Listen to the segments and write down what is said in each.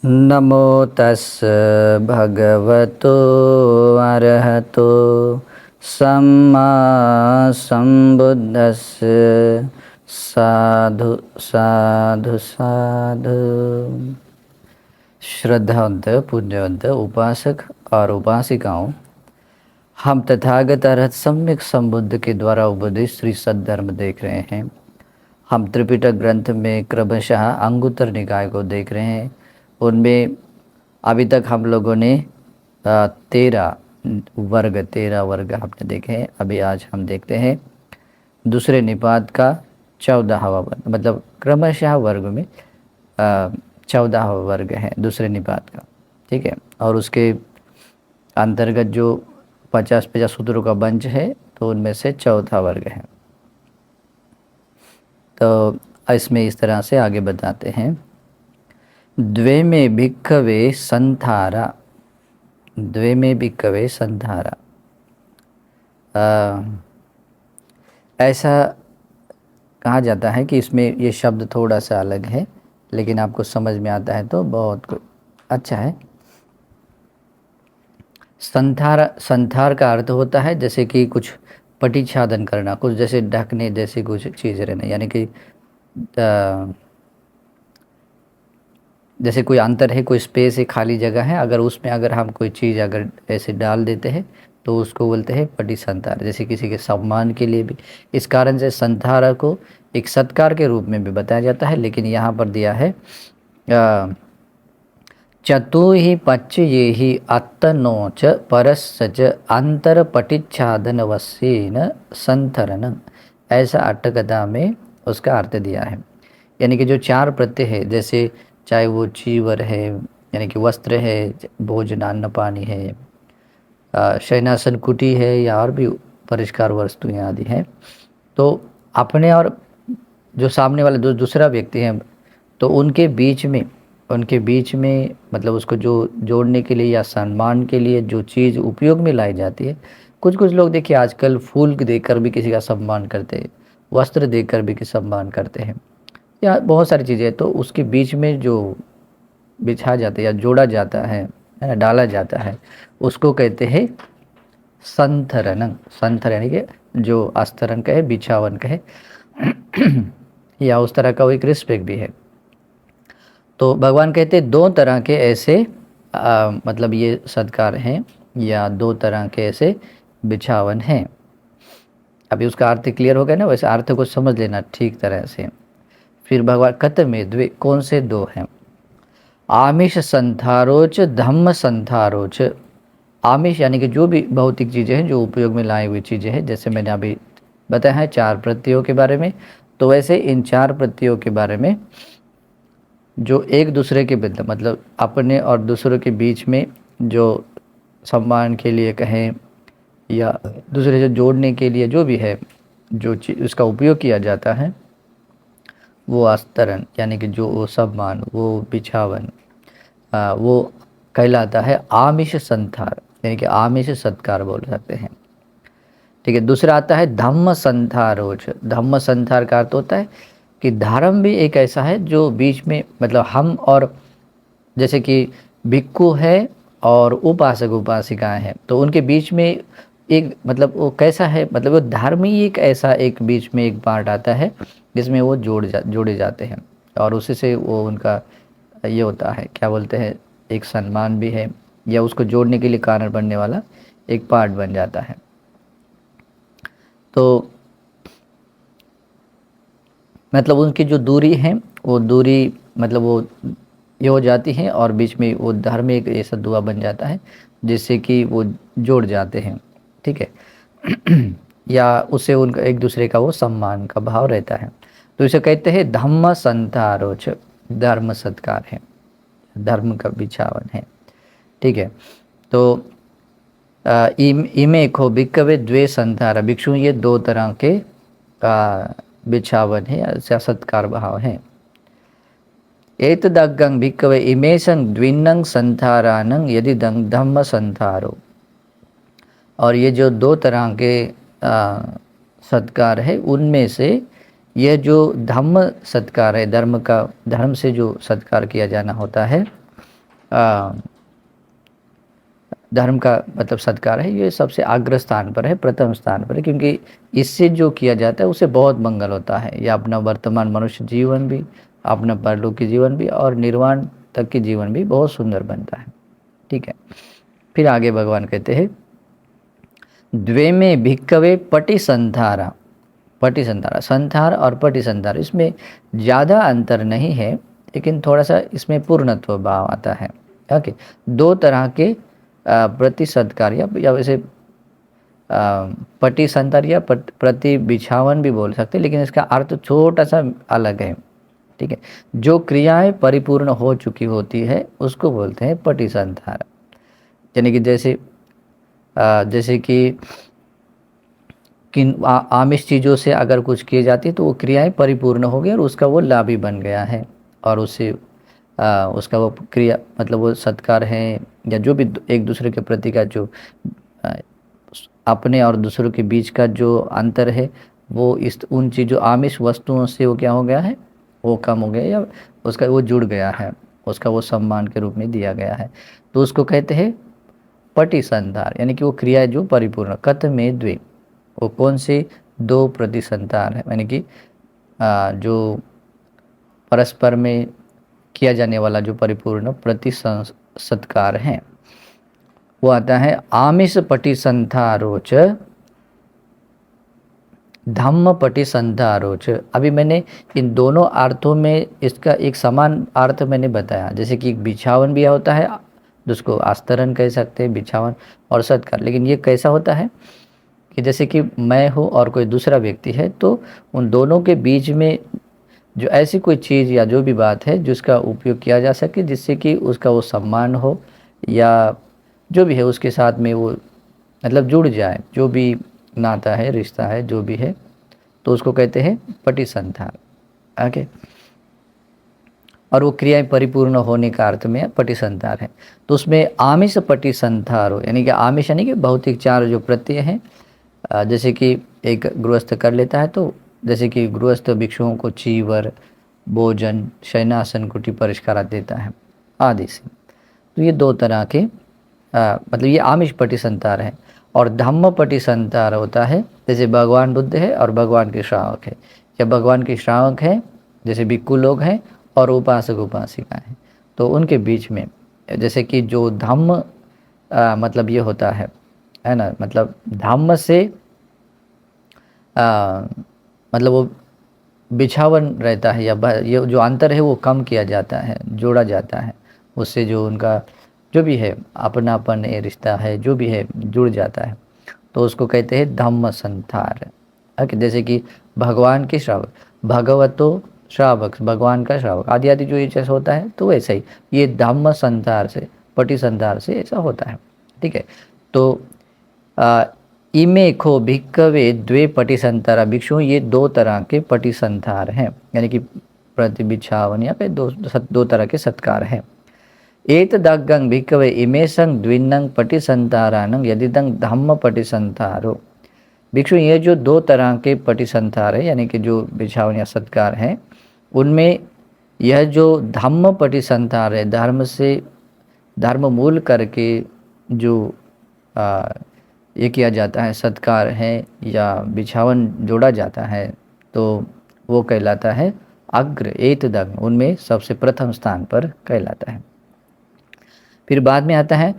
नमो तस् भगवतो अरहतो सम्मा संबुद्धस्य साधु साधु साधु। श्रद्धावंत पूज्यवंत उपासक और उपासिकाओं, हम तथागत अरहत सम्यक संबुद्ध के द्वारा उपदेश श्री सद्धर्म देख रहे हैं। हम त्रिपिटक ग्रंथ में क्रमशः अंगुत्तर निकाय को देख रहे हैं। उनमें अभी तक हम लोगों ने 13 वर्ग हमने देखे हैं। अभी आज हम देखते हैं दूसरे निपात का 14वां वर्ग, मतलब क्रमशः वर्ग में 14वां वर्ग है दूसरे निपात का। ठीक है, और उसके अंतर्गत जो 50 सूत्रों का बंच है, तो उनमें से चौथा वर्ग है। तो इसमें इस तरह से आगे बताते हैं। द्वे में भिक्खवे संथारा, द्वे में भिक्खवे संथारा। ऐसा कहा जाता है कि इसमें ये शब्द थोड़ा सा अलग है, लेकिन आपको समझ में आता है तो बहुत अच्छा है। संथार का अर्थ होता है जैसे कि कुछ पटिछादन करना, कुछ जैसे ढकने जैसी कुछ चीज़ रहना, यानी कि जैसे कोई अंतर है, कोई स्पेस है, खाली जगह है, अगर उसमें अगर हम कोई चीज़ अगर ऐसे डाल देते हैं तो उसको बोलते हैं पटी संथार, जैसे किसी के सम्मान के लिए भी। इस कारण से संथारा को एक सत्कार के रूप में भी बताया जाता है, लेकिन यहाँ पर दिया है चतु ही पच्च ये ही अत्तनोच परसच अंतर पटिच्छादन वस्येन संथरन, ऐसा अट्टकथा में उसका अर्थ दिया है। यानी कि जो 4 प्रत्यय है, जैसे चाहे वो चीवर है यानी कि वस्त्र है, भोजन अन्न पानी है, शयनासन कुटी है, या और भी परिष्कार वस्तुएं आदि हैं, तो अपने और जो सामने वाला दूसरा व्यक्ति है, तो उनके बीच में मतलब उसको जो जोड़ने के लिए या सम्मान के लिए जो चीज़ उपयोग में लाई जाती है। कुछ लोग देखिए आजकल फूल देकर भी किसी का सम्मान करते हैं, वस्त्र देकर भी किसी सम्मान करते हैं, या बहुत सारी चीज़ें। तो उसके बीच में जो बिछा जाता है या जोड़ा जाता है ना, डाला जाता है, उसको कहते हैं संथरन। संथर यानी कि जो अस्तरन कहे, बिछावन कहे या उस तरह का वो एक रिस्पेक्ट भी है। तो भगवान कहते हैं 2 तरह के ऐसे मतलब ये सत्कार हैं, या 2 तरह के ऐसे बिछावन हैं। अभी उसका अर्थ क्लियर हो गया ना, वैसे अर्थ को समझ लेना ठीक तरह से। फिर भगवान कतमे द्वे, कौन से 2 हैं? आमिष संथारोच धम्म संथारोच। आमिष यानी कि जो भी भौतिक चीज़ें हैं, जो उपयोग में लाई हुई चीज़ें हैं, जैसे मैंने अभी बताया है 4 प्रत्ययों के बारे में, तो वैसे इन 4 प्रत्ययों के बारे में जो एक दूसरे के मतलब अपने और दूसरों के बीच में जो सम्मान के लिए कहें या दूसरे से जोड़ने के लिए जो भी है, जो चीज़ उसका उपयोग किया जाता है, वो अस्तरन यानी कि जो वो सम्मान, वो बिछावन, वो कहलाता है आमिष संथार, यानी कि आमिष सत्कार बोल सकते हैं। ठीक है, दूसरा आता है धम्म संथारोच। धम्म संथार का अर्थ होता है कि धर्म भी एक ऐसा है जो बीच में, मतलब हम और जैसे कि भिक्खु है और उपासक उपासिकाएं हैं, तो उनके बीच में एक मतलब वो कैसा है, मतलब वो धर्म ही एक ऐसा एक बीच में एक पार्ट आता है जिसमें वो जोड़े जाते हैं, और उसी से वो उनका ये होता है, क्या बोलते हैं, एक सम्मान भी है, या उसको जोड़ने के लिए कारण बनने वाला एक पार्ट बन जाता है। तो मतलब उनकी जो दूरी है, वो दूरी मतलब वो ये हो जाती है, और बीच में वो धर्म एक ऐसा दुआ बन जाता है जिससे कि वो जोड़ जाते हैं। ठीक है या उससे उनका एक दूसरे का वो सम्मान का भाव रहता है। तो इसे कहते हैं धम्म संथारोच, धर्म सत्कार है, धर्म का बिछावन है। ठीक है, तो इमे खो भिक्खवे द्वे संथारा, भिक्षु ये 2 तरह के बिछावन है या सत्कार भाव है। एतदग्गं भिक्खवे इमेशं द्विन्नं संथारानं यदि धम्म संथारो। और ये जो 2 तरह के सत्कार है, उनमें से यह जो धम्म सत्कार है, धर्म से जो सत्कार किया जाना होता है, धर्म का मतलब सत्कार है, ये सबसे अग्र स्थान पर है, प्रथम स्थान पर है, क्योंकि इससे जो किया जाता है उससे बहुत मंगल होता है। या अपना वर्तमान मनुष्य जीवन भी, अपना परलोक की जीवन भी और निर्वाण तक की जीवन भी बहुत सुंदर बनता है। ठीक है, फिर आगे भगवान कहते हैं द्वे में भिक्कवे पटि संथारा। पटि संथारा, संथार और पटि संथार, इसमें ज़्यादा अंतर नहीं है, लेकिन थोड़ा सा इसमें पूर्णत्व भाव आता है। ओके, दो तरह के प्रति सत्कार या वैसे पटि संथार या प्रति बिछावन भी बोल सकते हैं, लेकिन इसका अर्थ छोटा सा अलग है। ठीक है, जो क्रियाएं परिपूर्ण हो चुकी होती है उसको बोलते हैं पटि संथार। यानी कि जैसे कि किन आमिष चीज़ों से अगर कुछ किए जाती है तो वो क्रियाएं परिपूर्ण हो गई और उसका वो लाभ ही बन गया है, और उससे उसका वो क्रिया मतलब वो सत्कार है या जो भी एक दूसरे के प्रति का जो आ, अपने और दूसरों के बीच का जो अंतर है वो इस उन चीज़ों आमिष वस्तुओं से वो क्या हो गया है, वो कम हो गया या उसका वो जुड़ गया है, उसका वो सम्मान के रूप में दिया गया है। तो उसको कहते हैं पटि संथार, यानी कि वो क्रिया जो परिपूर्ण। कथ में द्वे, वो कौन से दो प्रति संथार है, यानी कि जो परस्पर में किया जाने वाला जो परिपूर्ण प्रति सत्कार है वो आता है आमिष पटि संथारोच, धम्म पटि संथारोच। अभी मैंने इन दोनों अर्थों में इसका एक समान अर्थ मैंने बताया, जैसे कि बिछावन भी होता है, जिसको आस्तरण कह सकते हैं, बिछावन और सत्कार। लेकिन ये कैसा होता है कि जैसे कि मैं हूँ और कोई दूसरा व्यक्ति है, तो उन दोनों के बीच में जो ऐसी कोई चीज़ या जो भी बात है जिसका उपयोग किया जा सके, जिससे कि उसका वो सम्मान हो या जो भी है उसके साथ में वो मतलब जुड़ जाए, जो भी नाता है, रिश्ता है, जो भी है, तो उसको कहते हैं पटि संथार। ओके, और वो क्रियाएं परिपूर्ण होने का अर्थ में पटि संथार है। तो उसमें आमिष पटि संथार हो, यानी कि आमिष यानी कि भौतिक चार जो प्रत्यय हैं, जैसे कि एक गृहस्थ कर लेता है, तो जैसे कि गृहस्थ भिक्षुओं को चीवर, भोजन, शयनासन, कुटी परिष्कार देता है आदि से। तो ये दो तरह के मतलब ये आमिष पटि संथार है। और धम्म पटि संथार होता है जैसे भगवान बुद्ध है और भगवान के श्रावक है, या भगवान के श्रावक है जैसे भिक्खु लोग हैं और उपासक उपासिका हैं, तो उनके बीच में जैसे कि जो धम्म मतलब ये होता है ना, मतलब धम्म से मतलब वो बिछावन रहता है, या ये जो अंतर है वो कम किया जाता है, जोड़ा जाता है, उससे जो उनका जो भी है अपनापन ये रिश्ता है जो भी है जुड़ जाता है, तो उसको कहते हैं धम्म संथार। ओके, जैसे कि भगवान के श्रावक, भगवतो श्रावक, भगवान का श्रावक आदि आदि जो ये जैसा होता है, तो वैसा ही ये धम्म संथार से, पटि संथार से ऐसा होता है। ठीक है, तो इमे खो भिक्कवे द्वे पटि संथारा, भिक्षु ये दो तरह के पटि संथार हैं, यानी कि प्रतिबिछावन या फिर दो तरह के सत्कार हैं। एतदग्गं भिक्कवे इमेशं द्विन्नं पटि संथारानं यदिदं धम्म पटि संथारो। भिक्षु ये जो दो तरह के पटि संथार है, यानी कि जो बिछावन या सत्कार हैं, उनमें यह जो धम्म पटि संथार है, धर्म मूल करके जो ये किया जाता है, सत्कार है या बिछावन जोड़ा जाता है, तो वो कहलाता है अग्र एतदग्ग, उनमें सबसे प्रथम स्थान पर कहलाता है। फिर बाद में आता है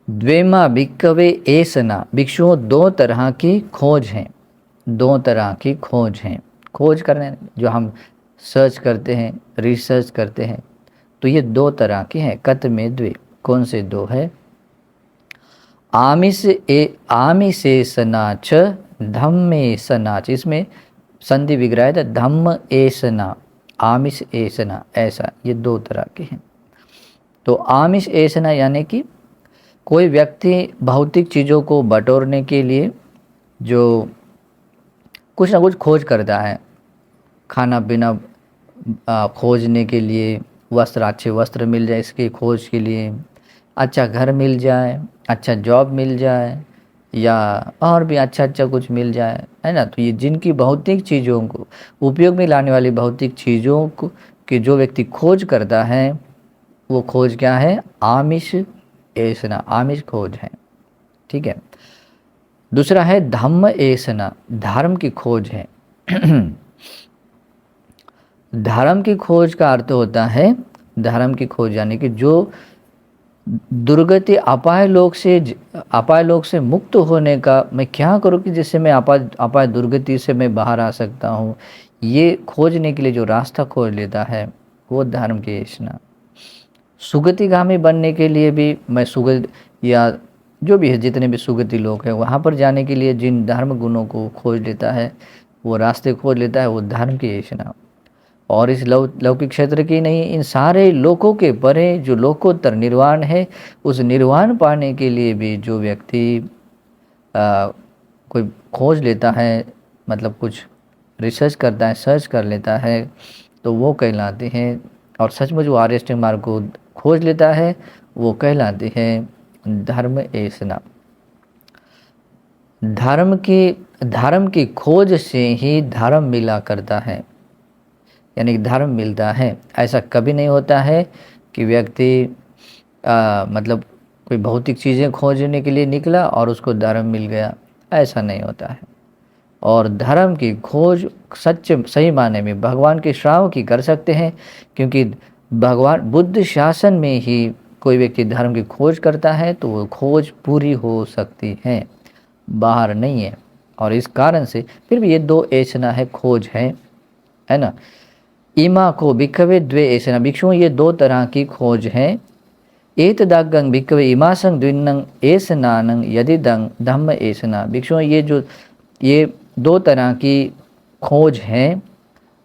द्वेमा भिक्कवे एसना, भिक्षुओं दो तरह की खोज हैं, दो तरह की खोज हैं। खोज करने जो हम सर्च करते हैं, रिसर्च करते हैं, तो ये दो तरह की हैं। कथ में द्वे, कौन से दो है? आमिषे सनाच, धम्मे सनाच, इसमें संधि विग्रह है, धम्म एसना, आमिष एसना, ऐसा ये दो तरह के हैं। तो आमिष एसना यानी कि कोई व्यक्ति भौतिक चीज़ों को बटोरने के लिए जो कुछ ना कुछ खोज करता है, खाना पीना खोजने के लिए, वस्त्र, अच्छे वस्त्र मिल जाए इसकी खोज के लिए, अच्छा घर मिल जाए, अच्छा जॉब मिल जाए, या और भी अच्छा अच्छा कुछ मिल जाए, है ना। तो ये जिनकी भौतिक चीज़ों को उपयोग में लाने वाली भौतिक चीज़ों को कि जो व्यक्ति खोज करता है, वो खोज क्या है? आमिष ऐसना, आमिष खोज है। ठीक है। दूसरा है धम्म ऐसना, धर्म की खोज है। धर्म की खोज का अर्थ होता है, धर्म की खोज यानी कि जो दुर्गति अपाय लोक से मुक्त होने का मैं क्या करूं कि जिससे मैं अपाय दुर्गति से मैं बाहर आ सकता हूं, ये खोजने के लिए जो रास्ता खोज लेता है वो धर्म की ऐसना। सुगतिगामी बनने के लिए भी मैं सुगत या जो भी है जितने भी सुगति लोग हैं वहाँ पर जाने के लिए जिन धर्म गुणों को खोज लेता है, वो रास्ते खोज लेता है, वो धर्म की ऐसना। और इस लौकिक क्षेत्र की नहीं, इन सारे लोकों के परे जो लोकोत्तर निर्वाण है, उस निर्वाण पाने के लिए भी जो व्यक्ति कोई खोज लेता है, मतलब कुछ रिसर्च करता है, सर्च कर लेता है, तो वो कहलाते हैं। और सचमुच वो आर्य अष्टांग मार्ग को खोज लेता है, वो कहलाते हैं धर्म ऐसना। धर्म की खोज से ही धर्म मिला करता है, यानी धर्म मिलता है। ऐसा कभी नहीं होता है कि व्यक्ति मतलब कोई भौतिक चीज़ें खोजने के लिए निकला और उसको धर्म मिल गया, ऐसा नहीं होता है। और धर्म की खोज सच्चे सही माने में भगवान के श्रावक ही कर सकते हैं, क्योंकि भगवान बुद्ध शासन में ही कोई व्यक्ति धर्म की खोज करता है तो वो खोज पूरी हो सकती है, बाहर नहीं है। और इस कारण से फिर भी ये दो ऐसना है, खोज है ना। इमा को भिक्खवे द्वे ऐसना, भिक्षुओं ये दो तरह की खोज है। एतदागं भिक्खवे इमासं द्विन्नं ऐसनानं यदिदं धम्म ऐसना, भिक्षुओं ये दो तरह की खोज हैं,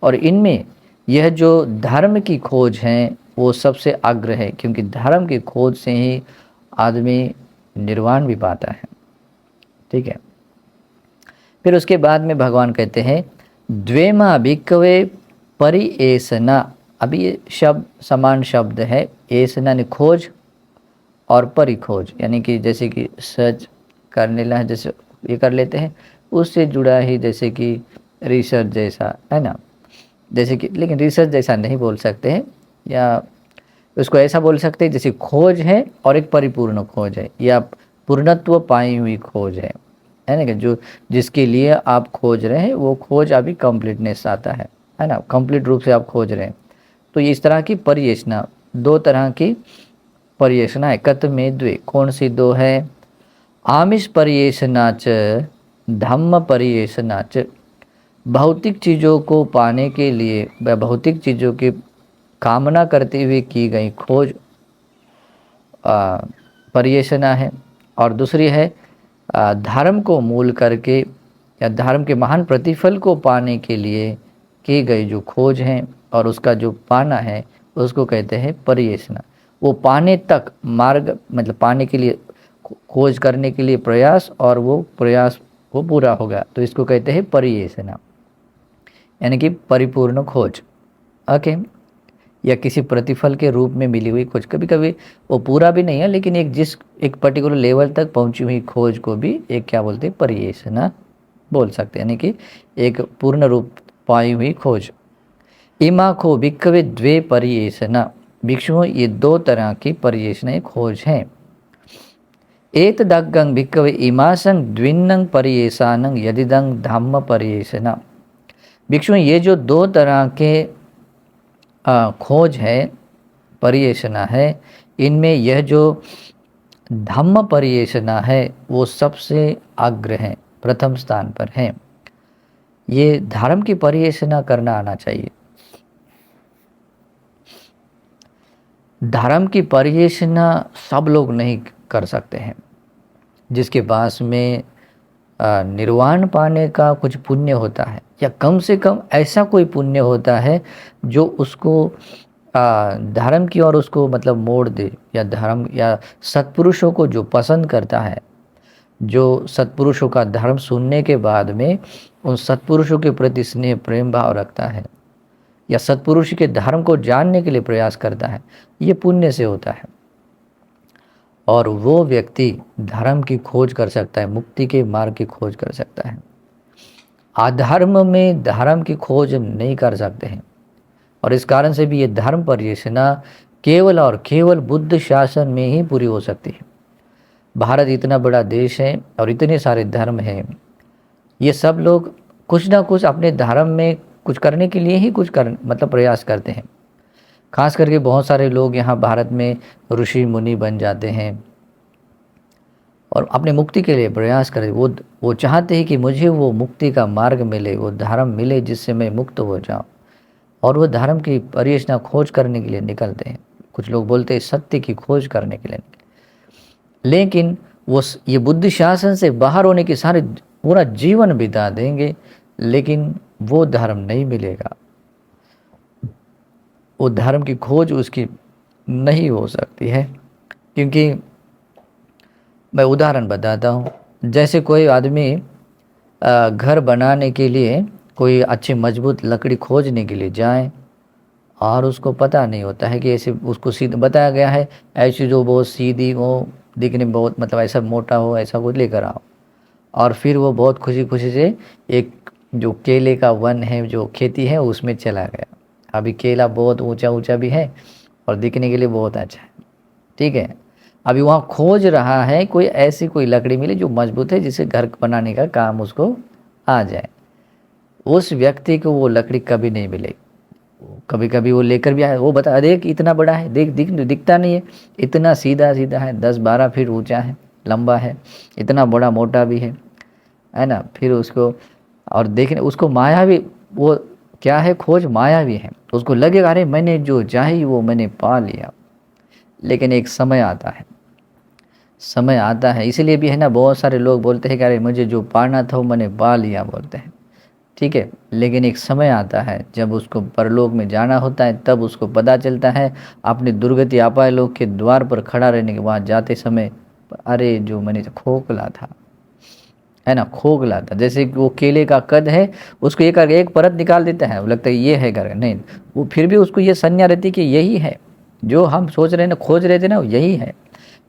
और इनमें यह जो धर्म की खोज है वो सबसे अग्र है, क्योंकि धर्म की खोज से ही आदमी निर्वाण भी पाता है। ठीक है। फिर उसके बाद में भगवान कहते हैं द्वेमा भिक्खवे परिएसना। अभी ये शब्द समान शब्द है, ऐसना ने खोज और परिखोज, यानी कि जैसे कि सर्च करने ला जैसे ये कर लेते हैं, उससे जुड़ा ही जैसे कि रिसर्च जैसा है ना, जैसे कि, लेकिन रिसर्च जैसा नहीं बोल सकते हैं, या उसको ऐसा बोल सकते हैं जैसे खोज है और एक परिपूर्ण खोज है, या पूर्णत्व पाई हुई खोज है ना, कि जो जिसके लिए आप खोज रहे हैं वो खोज अभी कंप्लीटनेस आता है ना, कंप्लीट रूप से आप खोज रहे हैं। तो इस तरह की परियोजना, दो तरह की परियोजना है। कत में द्वे, कौन सी दो है? आमिष परियोजना च धम्म परियोजना च, भौतिक चीज़ों को पाने के लिए व भौतिक चीज़ों की कामना करते हुए की गई खोज परियोजना है। और दूसरी है धर्म को मूल करके या धर्म के महान प्रतिफल को पाने के लिए की गई जो खोज है, और उसका जो पाना है उसको कहते हैं परियोजना। वो पाने तक मार्ग, मतलब पाने के लिए खोज करने के लिए प्रयास, और वो प्रयास वो पूरा होगा तो इसको कहते हैं परियोजना, यानी कि परिपूर्ण खोज। ओके। या किसी प्रतिफल के रूप में मिली हुई खोज, कभी कभी वो पूरा भी नहीं है, लेकिन एक पर्टिकुलर लेवल तक पहुंची हुई खोज को भी एक क्या बोलते हैं? परियोजना बोल सकते हैं, यानी कि एक पूर्ण रूप पाई हुई खोज। इमा को भिक्खवे द्वे परियोजना, भिक्षुओं ये दो तरह की परियोजनाएं खोज हैं। एतदग्गं भिक्खवे इमासं द्विन्नं परियेषानं यदिदं धम्म परियेषणा, भिक्षुओं ये जो दो तरह के खोज है, परियेषणा है, इनमें यह जो धम्म परियेषणा है वो सबसे अग्र है, प्रथम स्थान पर है। ये धर्म की परियेषणा करना आना चाहिए। धर्म की परियेषणा सब लोग नहीं कर सकते हैं। जिसके पास में निर्वाण पाने का कुछ पुण्य होता है, या कम से कम ऐसा कोई पुण्य होता है जो उसको धर्म की ओर उसको मतलब मोड़ दे, या धर्म या सत्पुरुषों को जो पसंद करता है, जो सत्पुरुषों का धर्म सुनने के बाद में उन सत्पुरुषों के प्रति स्नेह प्रेम भाव रखता है, या सत्पुरुष के धर्म को जानने के लिए प्रयास करता है, ये पुण्य से होता है। और वो व्यक्ति धर्म की खोज कर सकता है, मुक्ति के मार्ग की खोज कर सकता है। अधर्म में धर्म की खोज नहीं कर सकते हैं, और इस कारण से भी ये धर्म परियोजना केवल और केवल बुद्ध शासन में ही पूरी हो सकती है। भारत इतना बड़ा देश है और इतने सारे धर्म हैं, ये सब लोग कुछ ना कुछ अपने धर्म में कुछ करने के लिए ही कुछ कर मतलब प्रयास करते हैं। खास करके बहुत सारे लोग यहाँ भारत में ऋषि मुनि बन जाते हैं और अपने मुक्ति के लिए प्रयास करें। वो चाहते हैं कि मुझे वो मुक्ति का मार्ग मिले, वो धर्म मिले जिससे मैं मुक्त हो जाऊं, और वो धर्म की परियोजना खोज करने के लिए निकलते हैं। कुछ लोग बोलते हैं सत्य की खोज करने के लिए लेकिन ये बुद्धि शासन से बाहर होने के सारे पूरा जीवन बिता देंगे, लेकिन वो धर्म नहीं मिलेगा, वो धर्म की खोज उसकी नहीं हो सकती है। क्योंकि मैं उदाहरण बताता हूँ, जैसे कोई आदमी घर बनाने के लिए कोई अच्छी मजबूत लकड़ी खोजने के लिए जाए और उसको पता नहीं होता है कि ऐसे उसको सीधा बताया गया है ऐसी जो बहुत सीधी हो, दिखने में बहुत मतलब ऐसा मोटा हो, ऐसा कुछ लेकर आओ, और फिर वो बहुत खुशी खुशी से एक जो केले का वन है, जो खेती है, उसमें चला गया। अभी केला बहुत ऊंचा ऊंचा भी है और दिखने के लिए बहुत अच्छा है, ठीक है। अभी वहाँ खोज रहा है कोई ऐसी कोई लकड़ी मिले जो मजबूत है, जिससे घर बनाने का काम उसको आ जाए। उस व्यक्ति को वो लकड़ी कभी नहीं मिलेगी। कभी कभी वो लेकर भी आए, वो बता देख इतना बड़ा है, दिखता नहीं है, इतना सीधा सीधा है, 10-12 फीट ऊंचा है, लंबा है, इतना बड़ा मोटा भी है ना। फिर उसको और देखने उसको माया भी, वो क्या है, खोज माया भी है, तो उसको लगेगा अरे मैंने जो चाही वो मैंने पा लिया। लेकिन एक समय आता है, इसीलिए भी है ना, बहुत सारे लोग बोलते हैं कि अरे मुझे जो पाना था वो मैंने पा लिया, बोलते हैं, ठीक है। लेकिन एक समय आता है जब उसको परलोक में जाना होता है, तब उसको पता चलता है अपने दुर्गति अपाय लोक के द्वार पर खड़ा रहने के बाद जाते समय, अरे जो मैंने खोखला था, है ना, खोखला था। जैसे कि वो केले का कद है, उसको एक परत निकाल देता है, वो लगता है ये है कर, नहीं, वो फिर भी उसको ये संज्ञा रहती कि यही है जो हम सोच रहे हैं ना, खोज रहे थे ना, यही है।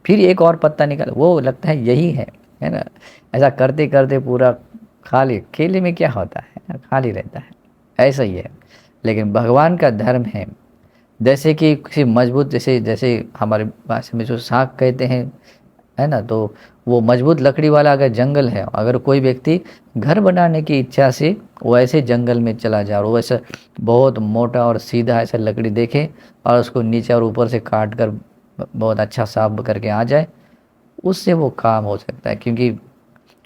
फिर एक और पत्ता निकाल, वो लगता है यही है ना। ऐसा करते करते पूरा खाली, केले में क्या होता है, खाली रहता है, ऐसा ही है। लेकिन भगवान का धर्म है, जैसे कि किसी मजबूत, जैसे हमारे भाषा में जो साग कहते हैं, है ना, तो वो मजबूत लकड़ी वाला अगर जंगल है, अगर कोई व्यक्ति घर बनाने की इच्छा से वो ऐसे जंगल में चला जाए और वो ऐसा बहुत मोटा और सीधा ऐसा लकड़ी देखे और उसको नीचे और ऊपर से काट कर बहुत अच्छा साफ करके आ जाए, उससे वो काम हो सकता है, क्योंकि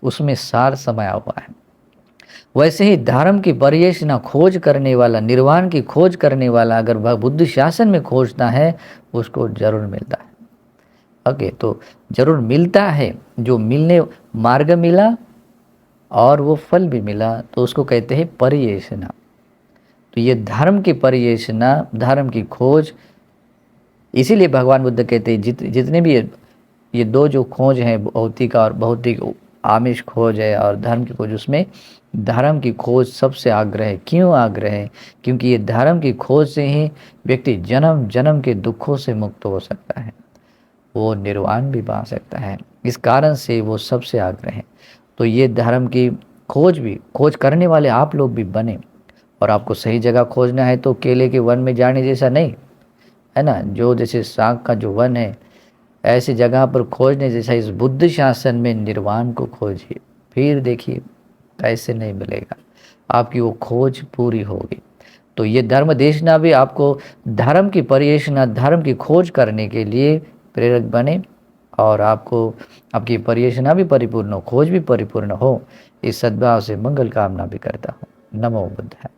उसमें सार समाया हुआ है। वैसे ही धर्म की परियोजना खोज करने वाला, निर्वाण की खोज करने वाला अगर वह बुद्धि शासन में खोजता है, उसको जरूर मिलता है। ओके, तो जरूर मिलता है, जो मिलने मार्ग मिला और वो फल भी मिला, तो उसको कहते हैं परियोजना। तो ये धर्म की परियोजना, धर्म की खोज, इसीलिए भगवान बुद्ध कहते हैं जितने भी ये दो जो खोज हैं, भौतिक और भौतिक आमिष खोज है और धर्म की खोज, उसमें धर्म की खोज सबसे आग्रह है। क्यों आग्रह है? क्योंकि ये धर्म की खोज से ही व्यक्ति जन्म जन्म के दुखों से मुक्त हो सकता है, वो निर्वाण भी पा सकता है। इस कारण से वो सबसे आग्रह है। तो ये धर्म की खोज करने वाले आप लोग भी बने, और आपको सही जगह खोजना है तो केले के वन में जाने जैसा नहीं, है ना, जो जैसे साग का जो वन है, ऐसी जगह पर खोजने जैसा इस बुद्ध शासन में निर्वाण को खोजिए, फिर देखिए कैसे नहीं मिलेगा, आपकी वो खोज पूरी होगी। तो ये धर्म देशना भी आपको धर्म की परियोजना, धर्म की खोज करने के लिए प्रेरक बने, और आपको आपकी परियोजना भी परिपूर्ण हो, खोज भी परिपूर्ण हो। इस सद्भाव से मंगल कामना भी करता हूँ। नमो बुद्धाय।